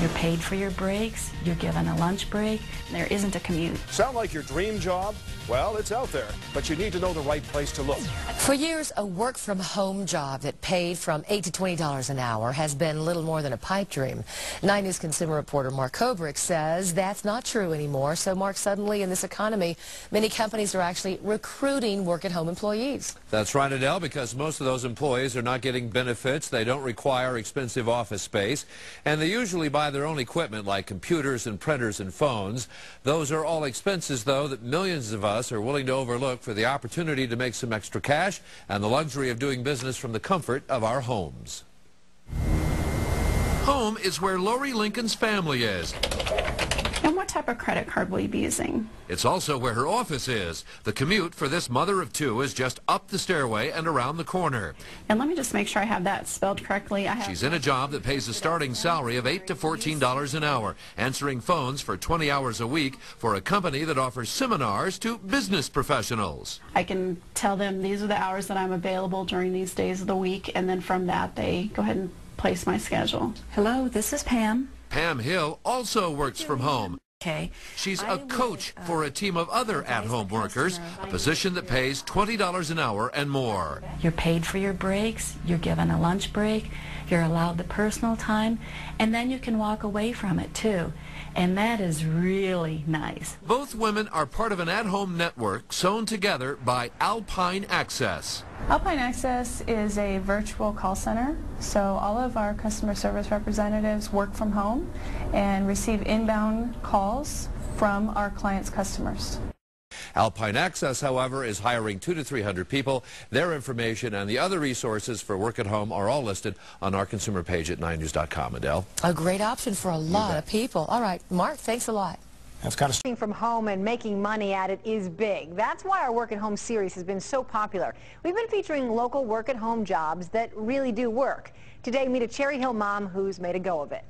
You're paid for your breaks, you're given a lunch break, there isn't a commute. Sound like your dream job? Well, it's out there, but you need to know the right place to look. For years, a work-from-home job that paid from $8 to $20 an hour has been little more than a pipe dream. 9 News consumer reporter Mark Kobrick says that's not true anymore. So, Mark, suddenly in this economy, many companies are actually recruiting work-at-home employees. That's right, Adele, because most of those employees are not getting benefits, they don't require expensive office space, and they usually buy their own equipment like computers and printers and phones. Those are all expenses, though, that millions of us are willing to overlook for the opportunity to make some extra cash and the luxury of doing business from the comfort of our homes. Home is where Lori Lincoln's family is. And what type of credit card will you be using? It's also where her office is. The commute for this mother of two is just up the stairway and around the corner. And let me just make sure I have that spelled correctly. She's in a job that pays a starting salary of $8 to $14 an hour, answering phones for 20 hours a week for a company that offers seminars to business professionals. I can tell them these are the hours that I'm available during these days of the week, and then from that they go ahead and place my schedule. Hello, this is Pam. Pam Hill also works from home. Okay. She's a coach for a team of other at-home workers, a position that pays $20 an hour and more. You're paid for your breaks, you're given a lunch break, you're allowed the personal time, and then you can walk away from it too. And that is really nice. Both women are part of an at-home network sewn together by Alpine Access. Alpine Access is a virtual call center, so all of our customer service representatives work from home and receive inbound calls from our clients' customers. Alpine Access, however, is hiring 200 to 300 people. Their information and the other resources for work at home are all listed on our consumer page at 9news.com. Adele? A great option for a lot of people. All right, Mark, thanks a lot. That's kind of... Working from home and making money at it is big. That's why our Work at Home series has been so popular. We've been featuring local work-at-home jobs that really do work. Today, meet a Cherry Hill mom who's made a go of it.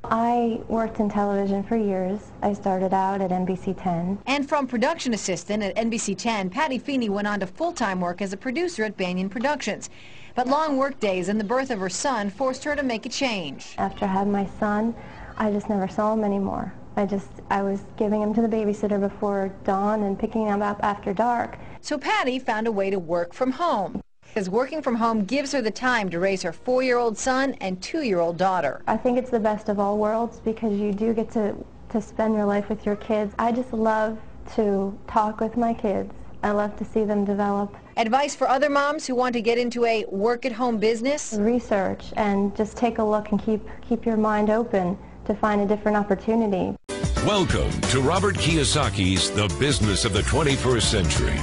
I worked in television for years. I started out at NBC 10. And from production assistant at NBC 10, Patty Feeney went on to full-time work as a producer at Banyan Productions. But long work days and the birth of her son forced her to make a change. After I had my son, I just never saw him anymore. I was giving him to the babysitter before dawn and picking him up after dark. So Patty found a way to work from home. Because working from home gives her the time to raise her 4-year-old son and 2-year-old daughter. I think it's the best of all worlds because you do get to spend your life with your kids. I just love to talk with my kids. I love to see them develop. Advice for other moms who want to get into a work-at-home business? Research and just take a look and keep your mind open to find a different opportunity. Welcome to Robert Kiyosaki's The Business of the 21st Century.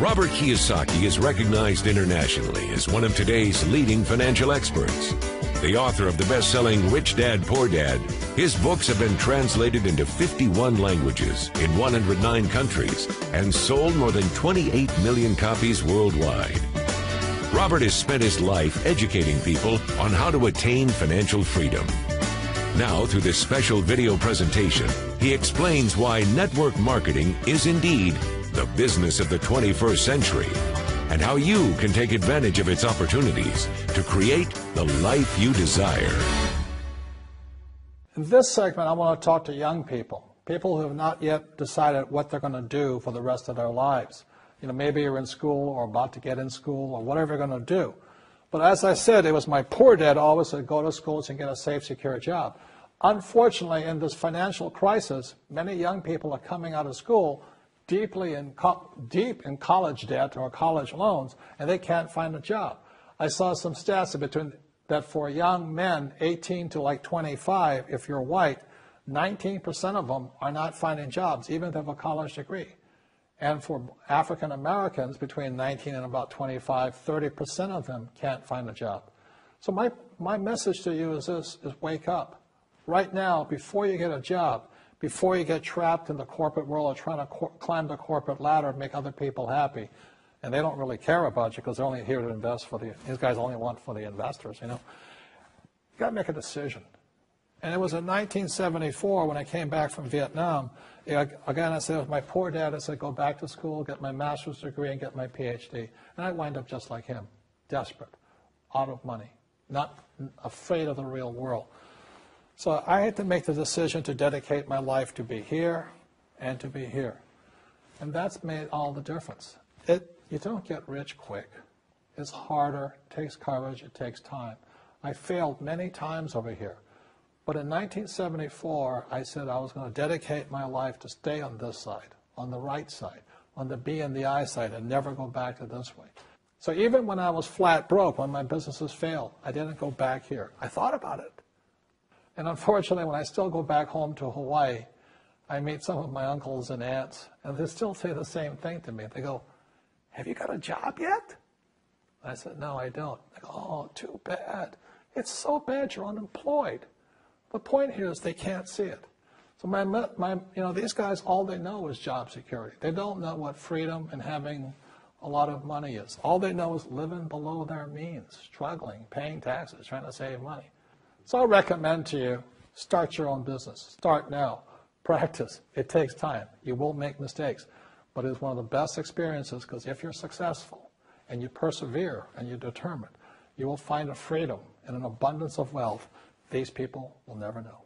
Robert Kiyosaki is recognized internationally as one of today's leading financial experts. The author of the best-selling Rich Dad, Poor Dad, his books have been translated into 51 languages in 109 countries and sold more than 28 million copies worldwide. Robert has spent his life educating people on how to attain financial freedom. Now, through this special video presentation, he explains why network marketing is indeed the business of the 21st century, and how you can take advantage of its opportunities to create the life you desire. In this segment, I want to talk to young people, people who have not yet decided what they're going to do for the rest of their lives. You know, maybe you're in school or about to get in school or whatever you're going to do. But as I said, it was my poor dad always said, go to school and get a safe, secure job. Unfortunately, in this financial crisis, many young people are coming out of school deep in college debt or college loans, and they can't find a job. I saw some stats that for young men 18 to like 25, if you're white, 19% of them are not finding jobs, even if they have a college degree. And for African Americans between 19 and about 25, 30% of them can't find a job. So my message to you is this, is wake up. Right now, before you get a job, before you get trapped in the corporate world of trying to climb the corporate ladder and make other people happy, and they don't really care about you because they're only here to invest for these guys only want for the investors, you know. You got to make a decision. And it was in 1974 when I came back from Vietnam. Again, I said, it was my poor dad. I said, go back to school, get my master's degree, and get my PhD. And I wind up just like him, desperate, out of money, not afraid of the real world. So I had to make the decision to dedicate my life to be here and to be here. And that's made all the difference. You don't get rich quick. It's harder, it takes courage, it takes time. I failed many times over here. But in 1974, I said I was going to dedicate my life to stay on this side, on the right side, on the B and the I side, and never go back to this way. So even when I was flat broke, when my businesses failed, I didn't go back here. I thought about it. And unfortunately, when I still go back home to Hawaii, I meet some of my uncles and aunts, and they still say the same thing to me. They go, "Have you got a job yet?" I said, "No, I don't." They go, "Oh, too bad. It's so bad you're unemployed." The point here is they can't see it. So these guys, all they know is job security. They don't know what freedom and having a lot of money is. All they know is living below their means, struggling, paying taxes, trying to save money. So I recommend to you, start your own business. Start now. Practice. It takes time. You will make mistakes. But it's one of the best experiences, because if you're successful and you persevere and you're determined, you will find a freedom and an abundance of wealth these people will never know.